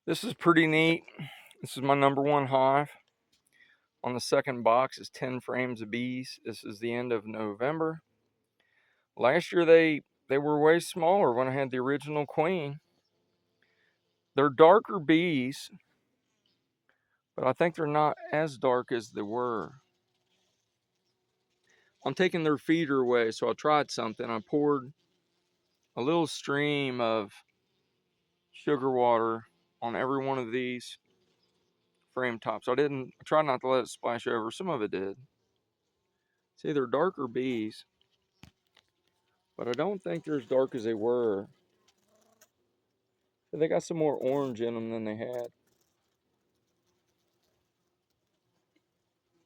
This is pretty neat. This is my number one hive. On the second box is 10 frames of bees. This is the end of November. Last year they were way smaller when I had the original queen. They're darker bees, but I think they're not as dark as they were. I'm taking their feeder away, so I tried something. I poured a little stream of sugar water on every one of these frame tops. I tried not to let it splash over. Some of it did. See, they're darker bees, but I don't think they're as dark as they were. They got some more orange in them than they had.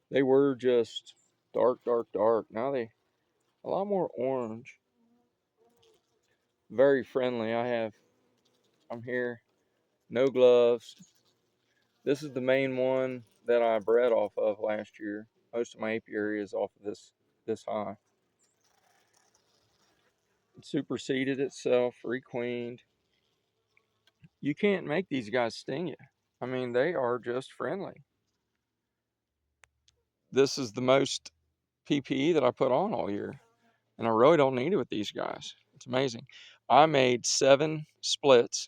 They were just dark, dark, dark. Now they a lot more orange. Very friendly. I'm here, no gloves. This is the main one that I bred off of last year. Most of my apiary is off of this hive. It superseded itself, requeened. You can't make these guys sting you. I mean, they are just friendly. This is the most PPE that I put on all year, and I really don't need it with these guys. It's amazing. I made 7 splits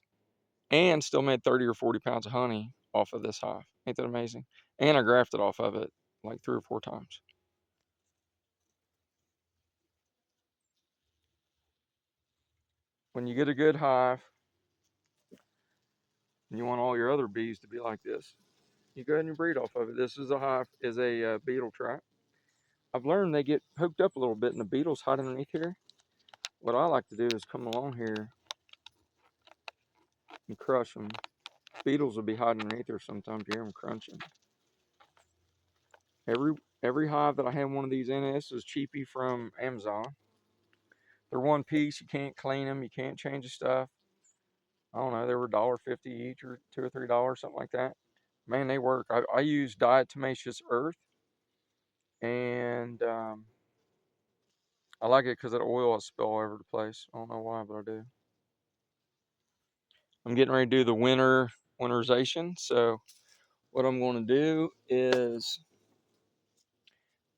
and still made 30 or 40 pounds of honey off of this hive. Ain't that amazing? And I grafted off of it like 3 or 4 times. When you get a good hive and you want all your other bees to be like this, you go ahead and breed off of it. This is a beetle trap. I've learned they get hooked up a little bit and the beetles hide underneath here. What I like to do is come along here and crush them. Beetles will be hiding underneath there sometimes. You hear them crunching. Every hive that I have one of these in, this is cheapy from Amazon. They're one piece. You can't clean them. You can't change the stuff. I don't know. They were $1.50 each, or $2 or $3, something like that. Man, they work. I use diatomaceous earth, and I like it because that oil will spill all over the place. I don't know why, but I do. I'm getting ready to do the winterization. So what I'm going to do is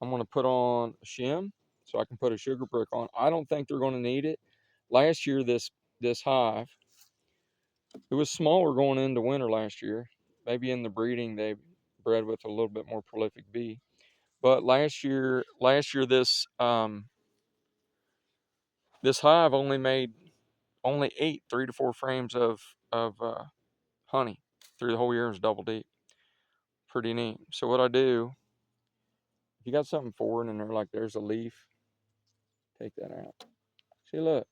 I'm going to put on a shim so I can put a sugar brick on. I don't think they're going to need it. Last year, this hive, it was smaller going into winter last year. Maybe in the breeding they bred with a little bit more prolific bee. But last year this hive only ate 3 to 4 frames of honey through the whole year. It was double deep. Pretty neat. So what I do, if you got something foreign in there, like there's a leaf, take that out. See, look.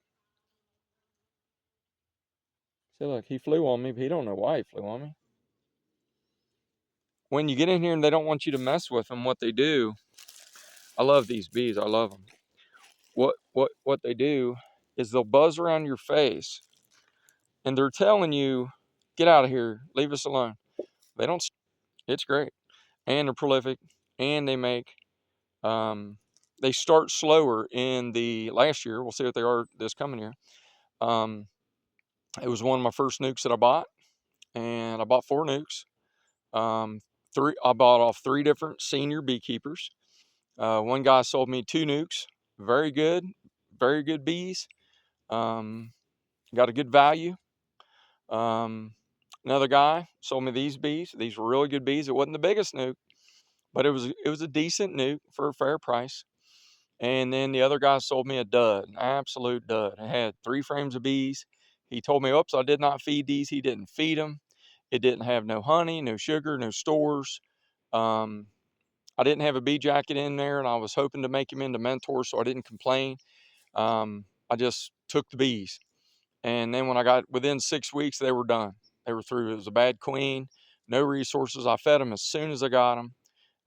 See, look, he flew on me, but he don't know why he flew on me. When you get in here and they don't want you to mess with them, what they do, I love these bees. I love them. What they do is they'll buzz around your face, and they're telling you, "Get out of here, leave us alone." They don't. It's great, and they're prolific, and they make. They start slower in the last year. We'll see what they are this coming year. It was one of my first nukes that I bought, and I bought 4 nukes. I bought off 3 different senior beekeepers. One guy sold me 2 nukes, very good bees. Got a good value. Another guy sold me these bees. These were really good bees. It wasn't the biggest nuke, but it was a decent nuke for a fair price. And then the other guy sold me a dud, an absolute dud. It had 3 frames of bees. He told me, "Oops, I did not feed these." He didn't feed them. It didn't have no honey, no sugar, no stores. I didn't have a bee jacket in there, and I was hoping to make him into mentors, so I didn't complain. I just took the bees. And then when I got within 6 weeks, they were done. They were through. It was a bad queen, no resources. I fed them as soon as I got them,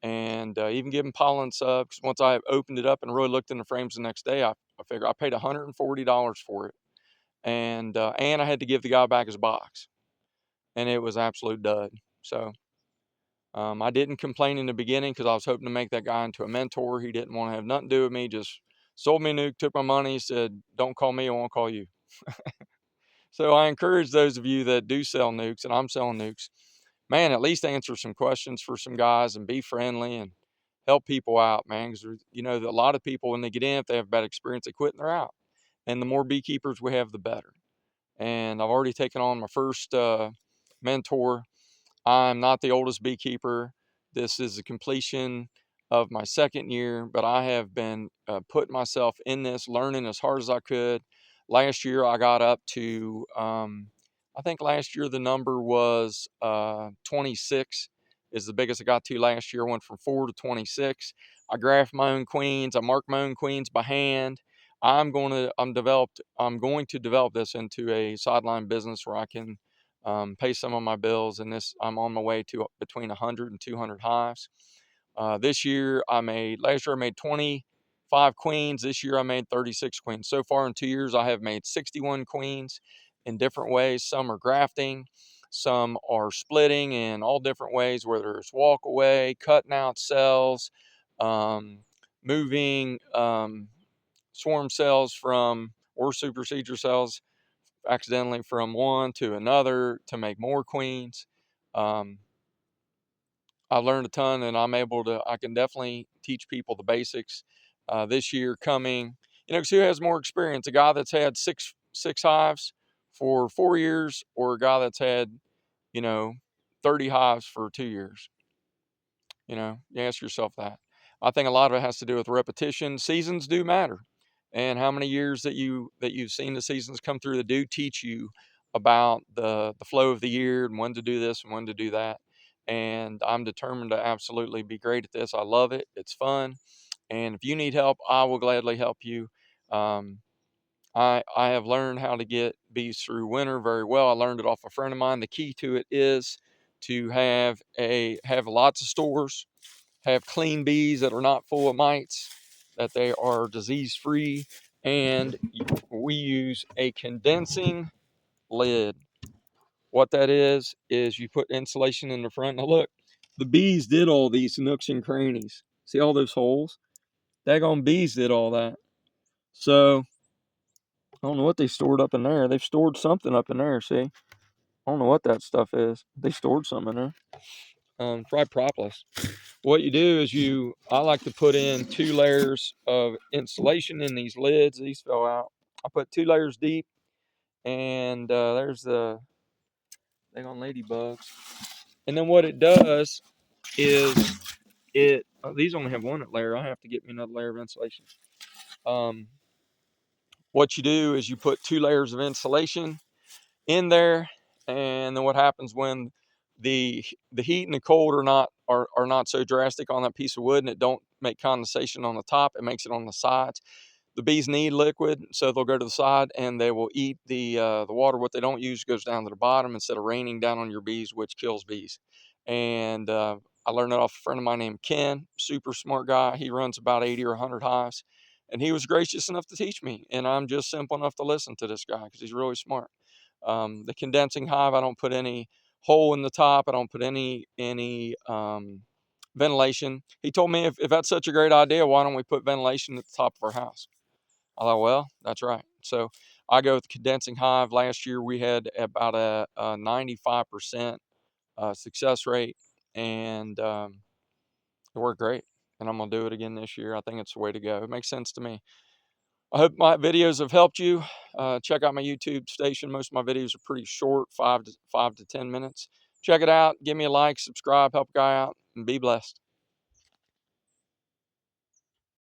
and even give them pollen subs. Once I opened it up and really looked in the frames the next day, I figured I paid $140 for it, and I had to give the guy back his box, and it was absolute dud. So I didn't complain in the beginning because I was hoping to make that guy into a mentor. He didn't want to have nothing to do with me. Just sold me a nuke, took my money, said, "Don't call me, I won't call you." So I encourage those of you that do sell nukes, and I'm selling nukes, man, at least answer some questions for some guys and be friendly and help people out, man. Because you know, a lot of people when they get in, if they have a bad experience, they quit and they're out. And the more beekeepers we have, the better. And I've already taken on my first mentor. I'm not the oldest beekeeper. This is the completion of my second year, but I have been putting myself in this, learning as hard as I could. Last year, I got up to, I think last year the number was 26 is the biggest I got to last year. I went from 4 to 26. I graph my own queens. I mark my own queens by hand. I'm going to develop this into a sideline business where I can pay some of my bills. And this, I'm on my way to between 100 and 200 hives. Last year I made 25 queens. This year I made 36 queens. So far in 2 years, I have made 61 queens in different ways. Some are grafting, some are splitting in all different ways, whether it's walk away, cutting out cells, moving swarm cells from, or supersedure cells accidentally from one to another to make more queens. Um, I learned a ton, and I can definitely teach people the basics this year coming. You know, 'cause who has more experience? A guy that's had six hives for 4 years, or a guy that's had, you know, 30 hives for 2 years? You know, you ask yourself that. I think a lot of it has to do with repetition. Seasons do matter, and how many years that you've seen the seasons come through that do teach you about the flow of the year and when to do this and when to do that. And I'm determined to absolutely be great at this. I love it. It's fun, and if you need help, I will gladly help you. Um, I have learned how to get bees through winter very well. I learned it off a friend of mine. The key to it is to have lots of stores, have clean bees that are not full of mites, that they are disease free, and we use a condensing lid. What that is you put insulation in the front. Now look, the bees did all these nooks and crannies. See all those holes? Daggone bees did all that. So I don't know what they stored up in there. They've stored something up in there. See, I don't know what that stuff is. They stored something in there. Probably propolis. What you do is I like to put in 2 layers of insulation in these lids. These fell out. I put 2 layers deep, and there's the thing on ladybugs. And then what it does is these only have one layer. I have to get me another layer of insulation. Um, what you do is you put 2 layers of insulation in there, and then what happens when the heat and the cold are not so drastic on that piece of wood, and it don't make condensation on the top, it makes it on the sides. The bees need liquid, so they'll go to the side and they will eat the water. What they don't use goes down to the bottom instead of raining down on your bees, which kills bees. And I learned that off a friend of mine named Ken, super smart guy. He runs about 80 or 100 hives, and he was gracious enough to teach me. And I'm just simple enough to listen to this guy because he's really smart. The condensing hive, I don't put any hole in the top. I don't put any ventilation. He told me if that's such a great idea, why don't we put ventilation at the top of our house? I thought, well, that's right. So I go with condensing hive. Last year we had about a 95% success rate, and it worked great. And I'm gonna do it again this year. I think it's the way to go. It makes sense to me. I hope my videos have helped you. Check out my YouTube station. Most of my videos are pretty short, 5 to 10 minutes. Check it out. Give me a like, subscribe, help a guy out, and be blessed.